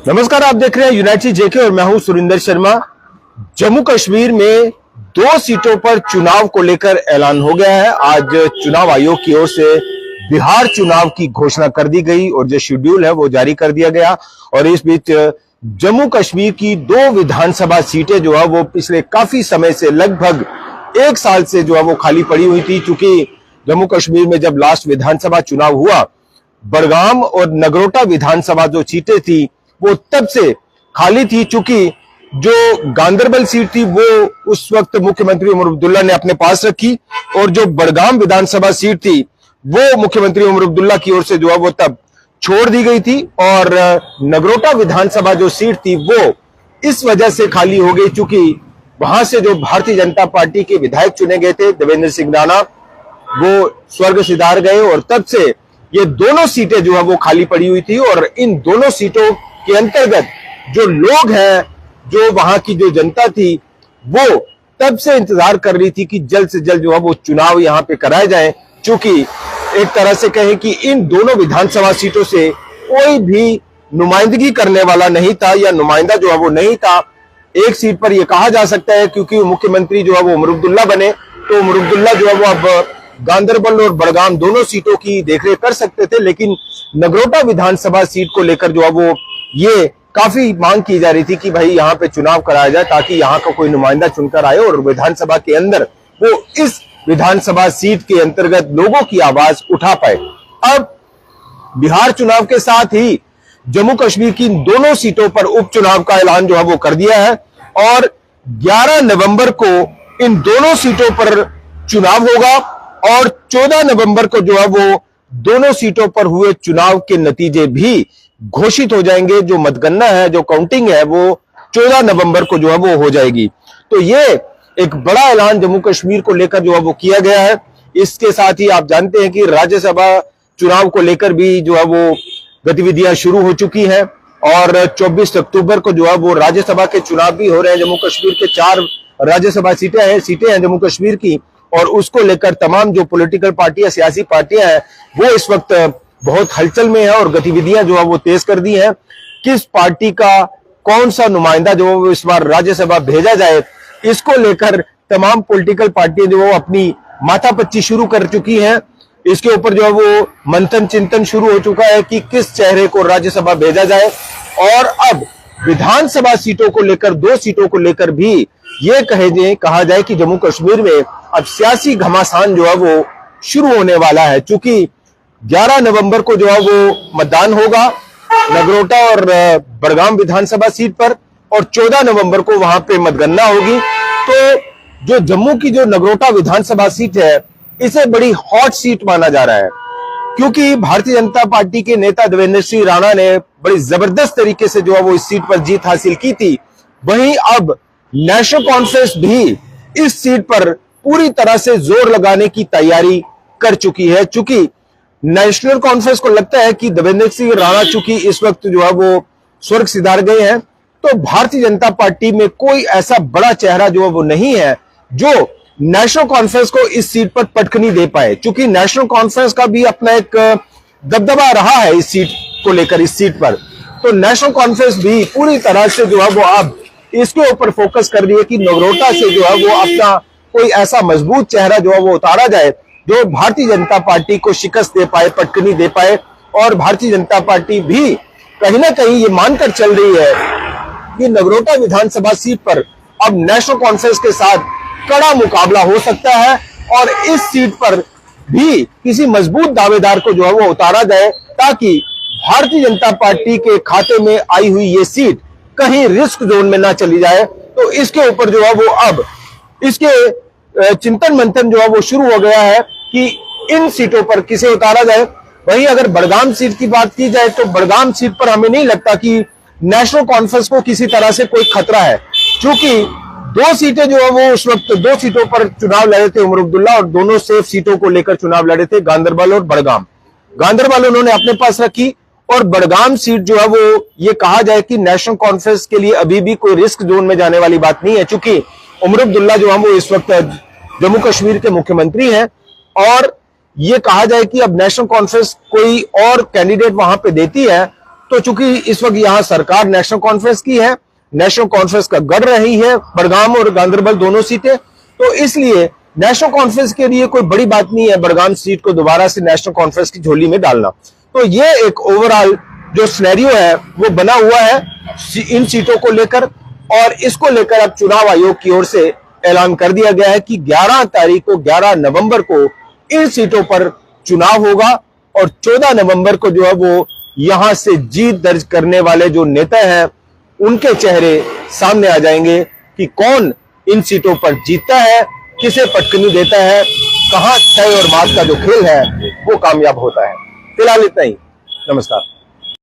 नमस्कार, आप देख रहे हैं यूनाइटेड जेके और मैं हूं सुरिंदर शर्मा। जम्मू कश्मीर में 2 सीटों पर चुनाव को लेकर ऐलान हो गया है। आज चुनाव आयोग की ओर से बिहार चुनाव की घोषणा कर दी गई और जो शेड्यूल है वो जारी कर दिया गया। और इस बीच जम्मू कश्मीर की 2 विधानसभा सीटें जो है वो पिछले काफी समय से लगभग 1 साल से जो है वो खाली पड़ी हुई थी। चूंकि जम्मू कश्मीर में जब लास्ट विधानसभा चुनाव हुआ, बड़गाम और नगरोटा विधानसभा जो सीटें थी वो तब से खाली थी। चूंकि जो गांदरबल सीट थी वो उस वक्त मुख्यमंत्री उमर अब्दुल्ला ने अपने पास रखी और जो बड़गाम विधानसभा सीट थी वो मुख्यमंत्री उमर अब्दुल्ला की ओर से जो है वो तब छोड़ दी गई थी। और नगरोटा विधानसभा जो सीट थी वो इस वजह से खाली हो गई चूंकि वहां से जो भारतीय जनता पार्टी के विधायक चुने गए थे देवेंद्र सिंह राणा, वो स्वर्ग सिधार गए और तब से ये दोनों सीटें जो है वो खाली पड़ी हुई थी। और इन दोनों सीटों के अंतर्गत जो लोग हैं, जो वहां की जो जनता थी, वो तब से इंतजार कर रही थी कि जल्द से जल्द जो है वो चुनाव यहां पे कराए जाए। चूंकि एक तरह से कहें कि इन दोनों विधानसभा सीटों से कोई भी नुमाइंदगी करने वाला नहीं था या नुमाइंदा जो है वो नहीं था। एक सीट पर यह कहा जा सकता है क्योंकि मुख्यमंत्री जो है वो उमर अब्दुल्ला बने, तो उमर अब्दुल्ला जो है वो अब गांदरबल और बड़गाम दोनों सीटों की देखरेख कर सकते थे। लेकिन नगरोटा विधानसभा सीट को लेकर जो है वो ये काफी मांग की जा रही थी कि भाई यहाँ पे चुनाव कराया जाए ताकि यहाँ का कोई नुमाइंदा चुनकर आए और विधानसभा के अंदर वो इस विधानसभा सीट के अंतर्गत लोगों की आवाज उठा पाए। अब बिहार चुनाव के साथ ही जम्मू कश्मीर की दोनों सीटों पर उपचुनाव का ऐलान जो है वो कर दिया है और 11 नवंबर को इन दोनों सीटों पर चुनाव होगा और 14 नवंबर को जो है वो दोनों सीटों पर हुए चुनाव के नतीजे भी घोषित हो जाएंगे। जो मतगणना है, जो काउंटिंग है, वो 14 नवंबर को जो है वो हो जाएगी। तो ये एक बड़ा ऐलान जम्मू कश्मीर को लेकर जो है वो किया गया है। इसके साथ ही आप जानते हैं कि राज्यसभा चुनाव को लेकर भी जो है वो गतिविधियां शुरू हो चुकी हैं और 24 अक्टूबर को जो है वो राज्यसभा के चुनाव भी हो रहे हैं। जम्मू कश्मीर के 4 राज्यसभा सीटें हैं जम्मू कश्मीर की, और उसको लेकर तमाम जो पॉलिटिकल पार्टियां, सियासी पार्टियां हैं, वो इस वक्त बहुत हलचल में है और गतिविधियां जो है वो तेज कर दी हैं। किस पार्टी का कौन सा नुमाइंदा जो है वो इस बार राज्यसभा भेजा जाए, इसको लेकर तमाम पॉलिटिकल पार्टियां जो है अपनी माथापच्ची शुरू कर चुकी हैं। इसके ऊपर जो है वो मंथन चिंतन शुरू हो चुका है कि किस चेहरे को राज्यसभा भेजा जाए। और अब विधानसभा सीटों को लेकर, 2 सीटों को लेकर भी ये कहा जाए कि जम्मू कश्मीर में अब सियासी घमासान जो है वो शुरू होने वाला है। चूंकि 11 नवंबर को जो है वो मतदान होगा नगरोटा और बड़गाम विधानसभा सीट पर और 14 नवंबर को वहां पे मतगणना होगी। तो जो जम्मू की जो नगरोटा विधानसभा सीट है, इसे बड़ी हॉट सीट माना जा रहा है क्योंकि भारतीय जनता पार्टी के नेता देवेंद्र सिंह राणा ने बड़ी जबरदस्त तरीके से जो है वो इस सीट पर जीत हासिल की थी। वहीं अब नेशनल कॉन्फ्रेंस भी इस सीट पर पूरी तरह से जोर लगाने की तैयारी कर चुकी है। चूंकि नेशनल कॉन्फ्रेंस को लगता है कि देवेंद्र सिंह राणा चूंकि इस वक्त जो है वो स्वर्ग सिधार गए हैं, तो भारतीय जनता पार्टी में कोई ऐसा बड़ा चेहरा जो है वो नहीं है जो नेशनल कॉन्फ्रेंस को इस सीट पर पटकनी दे पाए। चूंकि नेशनल कॉन्फ्रेंस का भी अपना एक दबदबा रहा है इस सीट को लेकर, इस सीट पर, तो नेशनल कॉन्फ्रेंस भी पूरी तरह से जो है वो अब इसके ऊपर फोकस कर रही है कि नगरोटा से जो है वो अपना कोई ऐसा मजबूत चेहरा जो है वो उतारा जाए जो भारतीय जनता पार्टी को शिकस्त दे पाए, पटकनी दे पाए। और भारतीय जनता पार्टी भी कहीं ना कहीं ये मानकर चल रही है कि नगरोटा विधानसभा सीट पर अब नेशनल कॉन्फ्रेंस के साथ कड़ा मुकाबला हो सकता है और इस सीट पर भी किसी मजबूत दावेदार को जो है वो उतारा जाए ताकि भारतीय जनता पार्टी के खाते में आई हुई ये सीट कहीं रिस्क जोन में ना चली जाए। तो इसके ऊपर जो है वो अब इसके चिंतन मंथन जो है वो शुरू हो गया है कि इन सीटों पर किसे उतारा जाए। वहीं अगर बड़गाम सीट की बात की जाए तो बड़गाम सीट पर हमें नहीं लगता कि नेशनल कॉन्फ्रेंस को किसी तरह से कोई खतरा है, क्योंकि 2 सीटें जो है वो उस वक्त 2 सीटों पर चुनाव लड़े थे उमर अब्दुल्ला और दोनों सेफ सीटों को लेकर चुनाव लड़े थे, गांदरबल और बड़गाम। गांदरबल उन्होंने अपने पास रखी और बड़गाम सीट जो है वो ये कहा जाए कि नेशनल कॉन्फ्रेंस के लिए अभी भी कोई रिस्क जोन में जाने वाली बात नहीं है, क्योंकि उमर अब्दुल्ला जो है वो इस वक्त जम्मू कश्मीर के मुख्यमंत्री हैं और ये कहा जाए कि अब नेशनल कॉन्फ्रेंस कोई और कैंडिडेट वहां पे देती है तो चूंकि इस वक्त यहां सरकार नेशनल कॉन्फ्रेंस की है, नेशनल कॉन्फ्रेंस का गढ़ रही है बड़गाम और गांधरबल दोनों सीटें, तो इसलिए नेशनल कॉन्फ्रेंस के लिए कोई बड़ी बात नहीं है बड़गाम सीट को दोबारा से नेशनल कॉन्फ्रेंस की झोली में डालना। तो ये एक ओवरऑल जो सिनेरियो है वो बना हुआ है इन सीटों को लेकर, और इसको लेकर अब चुनाव आयोग की ओर से ऐलान कर दिया गया है कि 11 तारीख को 11 नवंबर को इन सीटों पर चुनाव होगा, और 14 नवंबर को जो है वो यहां से जीत दर्ज करने वाले जो नेता हैं उनके चेहरे सामने आ जाएंगे कि कौन इन सीटों पर जीतता है, किसे पटकनी देता है, कहां तय और मात का जो खेल है वो कामयाब होता है। फिलहाल इतना ही, नमस्कार।